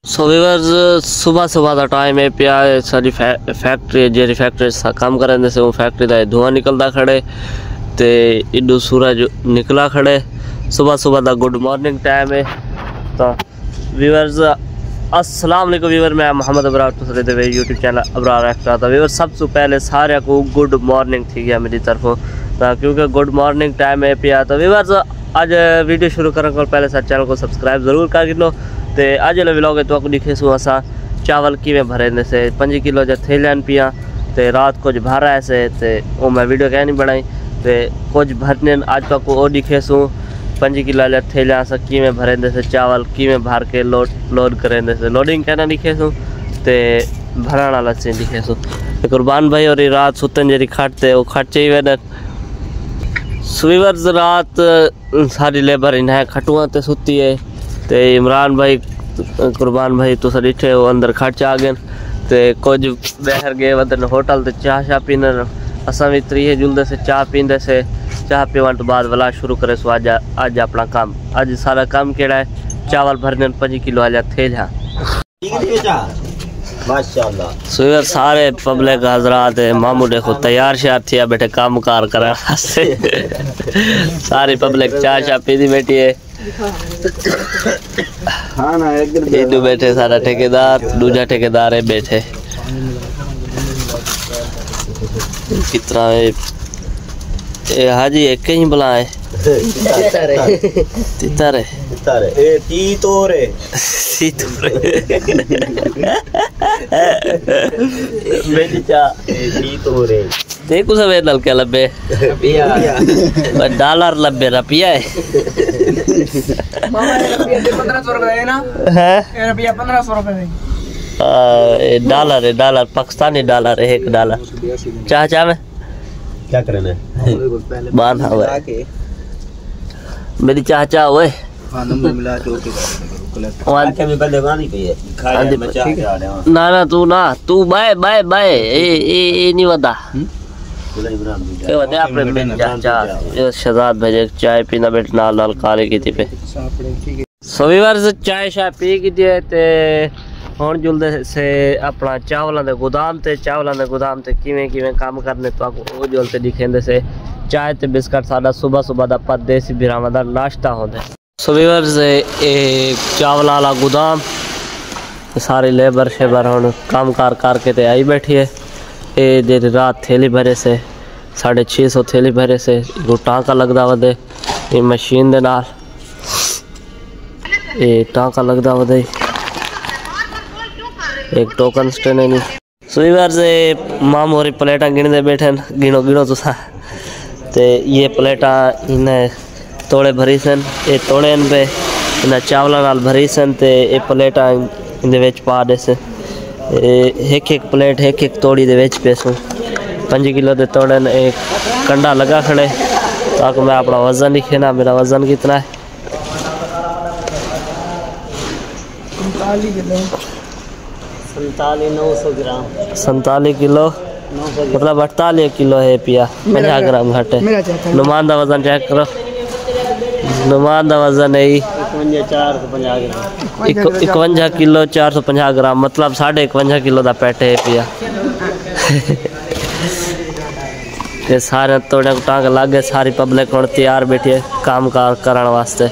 So viewers सुबह सुबह का टाइम है पिया सारी फैक्ट्री जेरी फैक्ट्री काम करें से वो फैक्ट्री का धुआं निकलता खड़े ते इडू सूरज निकला खड़े सुबह सुबह का गुड मॉर्निंग टाइम है। तो व्यूअर्स अस्सलाम वालेकुम व्यूअर, मैं मोहम्मद अबरार तुसरे दे यूट्यूब चैनल अबरार एक्टर था। व्यूअर सबसे पहले सारे को गुड मॉर्निंग थी गया मेरी तरफों क्योंकि गुड मॉर्निंग टाइम है पिया। तो व्यूअर्स आज वीडियो शुरू करने को पहले सारे चैनल को सब्सक्राइब जरूर कर लो। तो अज जो व्लॉग है तो दिखेसू असा चावल किमें भरे से 5 किलो जो थैलियान पिया तो रात कुछ भरा ऐसे तो वो मैं वीडियो क्या नहीं बनाई तो कुछ भरने आज तक वो दिखेसू 5 किलो थैलियां अस किमें भरे से चावल किमें भर के लोड करें से लोडिंग कहना दिखेसू तो भरण वाला से दिखेसू। कुर्बान भाई और रात सुतन जी खटते वो खट चाहिए वेदन स्वीवर्स रात सारी लेबर इन्हें खटुआ ते सुती है। तो इमरान भाई कुर्बान भाई तो सर इठे वो अंदर खर्च आ गए तो कुछ बहर गए वदन होटल तो चाह शाह पीने असा भी 3 जुलदे से चाह पींदे से चाह पीवन तो बाद वाला शुरू करे सो आज अपना काम आज सारा काम केड़ा है चावल भरने 5 किलो आ थे माशाल्लाह। सो यार सारे पब्लिक हजरात मामू देखो तैयार शार थी बैठे काम कार करने सारी पब्लिक चाह शाह पीती बैठी है। हाँ ना इधर बैठे सारा ठेकेदार दूजा ठेकेदार है बैठे कितना है हाजी एक ही बुलाए तितारे ए तीतोरे मेरी चा तीतोरे देखो सब नल के लब्बे डॉलर लब्बे रुपया है मामा रुपया 1500 रुपए है ना है रुपया 1500 रुपए डॉलर है डॉलर पाकिस्तानी डॉलर है $1 चाह चाह में क्या करना है बांधा हुआ मेरी चाह चाह हुए हां नंबर मिला के ओके में बंदे गानी पे है खा ले मैं चाह जा रहा हूं ना तू बाय बाय बाय ए नहीं वदा इमरान के वदे आपने चाह शहजाद भेजे चाय पीना बैठ नाल काले की थी पे सो व्यूअर्स चाय शाय पी की थी ते हुन जुलदे से अपना चावलों के गोदाम ते किवें काम करने तो वो जुलते दिखेंदे से चाय ते बिस्कुट साडा सुबह सुबह दा परदेसी बिरावां दा नाश्ता होंदा। सो व्यूअर्स चावल वाला गोदाम सारी लेबर शेबर हुन काम कार करके ते आई बैठी है। ये देर रात थैली भरे से 650 थैली भरे से वो टाँका लगता वधे ये मशीन दे नाल ये टाँका लगता वधे एक टोकन स्टेन नहीं स्वीवर से मामू और प्लेटा गिनते बैठे गिनो तुसा तो ये प्लेटा इन्हें तोड़े भरी सन ये तोड़े पे इन्हें चावलों नाल भरी सन तो ये प्लेटा इन पा दे से एक प्लेट एक तोड़ी दे पैसों 5 किलो दे तोड़न एक कंडा लगा खड़े ताकि मैं अपना वजन लिखे ना मेरा वजन कितना है 47 ग्राम 47 किलो मतलब 48 किलो है पिया 50 ग्राम घट है। नुमान का वजन चेक करो नुमान का वजन है 51 किलो 450 ग्राम मतलब 51 किलो का पैट है पिया ये सारे तोड़े टाँग लग गए सारी पब्लिक हम तैयार बैठी है काम कार करने वास्ते।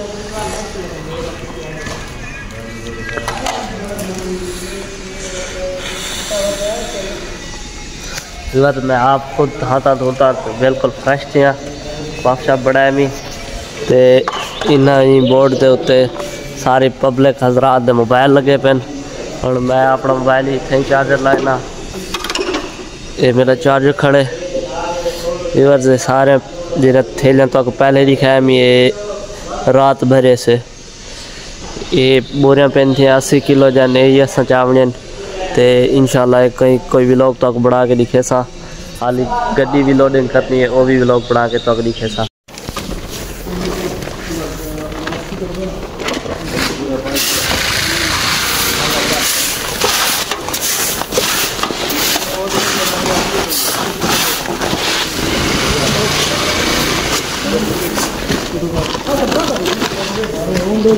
तो मैं आप खुद हाथा धोता तो बिल्कुल फ्रेश थी पाप शाप बनाया मी तो इन्हें बोर्ड के उत्ते सारी पब्लिक हजरात दे मोबाइल लगे पेन और मैं अपना मोबाइल ही इतने चार्जर लाना ये मेरा चार्जर खड़े व्यूअर्स सारे जो थैलियां तो पहले दिखाया मैं ये रात भरे से ये बोरियां पेन थी 80 किलो या नहीं असा चावल तो इंशाल्लाह कहीं कोई भी लोग तो बढ़ा के दिखे सा खाली गड्डी भी लोडिंग करनी है वो भी लोग बढ़ा के तो दिखे सा। भर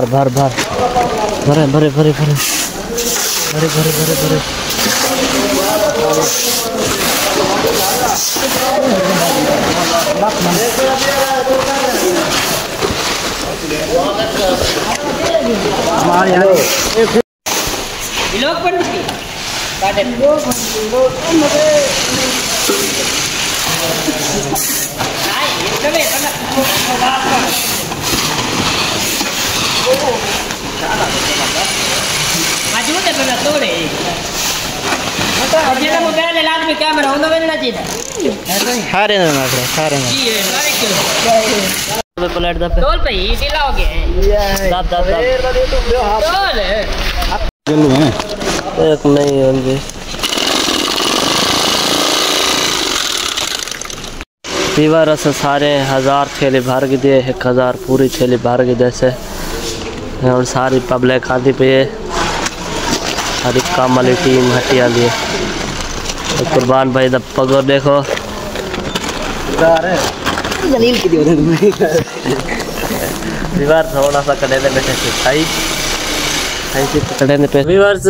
भर भर भरे भरे भरे भरे भरे भरे भरे भरे प्लेट दब तोल पे ही ढीला हो गया दब दब तोल एक नहीं होंगे दीवार से सारे 1000 थैली भर के दिए 1000 पूरी थैली भर के जैसे और सारी पब्लिक आती पे हर काम वाली टीम हटी आती है। तो कुर्बान भाई द पगो देखो दीवार थोड़ा सा कड़े ने बैठे थे सही कड़े ने पे व्यूअर्स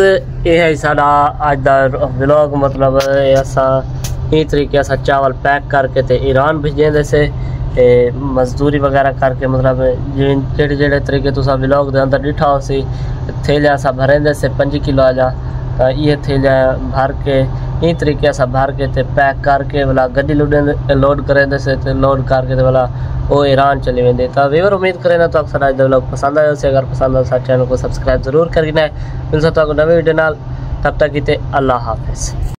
ये है साडा आज दा व्लॉग मतलब ऐसा इस तरीके से चावल पैक करके ते ईरान भेजेंदे से मजदूरी वगैरह करके मतलब जेड़े जेड़े तरीके तुसा व्लॉग दे अंदर डिठा हो सी थैलिया सा भरेंदे से 5 किलो आ जा तो ये थैलिया भर के इस तरीके से भर के ते पैक करके वाला गड्डी लोड करेंदे से ते लोड करके वाला वो ईरान चले वेंदे। तो व्यूअर उम्मीद करें ना तो अक्सर आज व्लॉग पसंद आया से अगर पसंद आया चैनल को सब्सक्राइब जरूर करना है। मिलता तो नवे वीडियो नाल तब तक अल्लाह हाफिज़।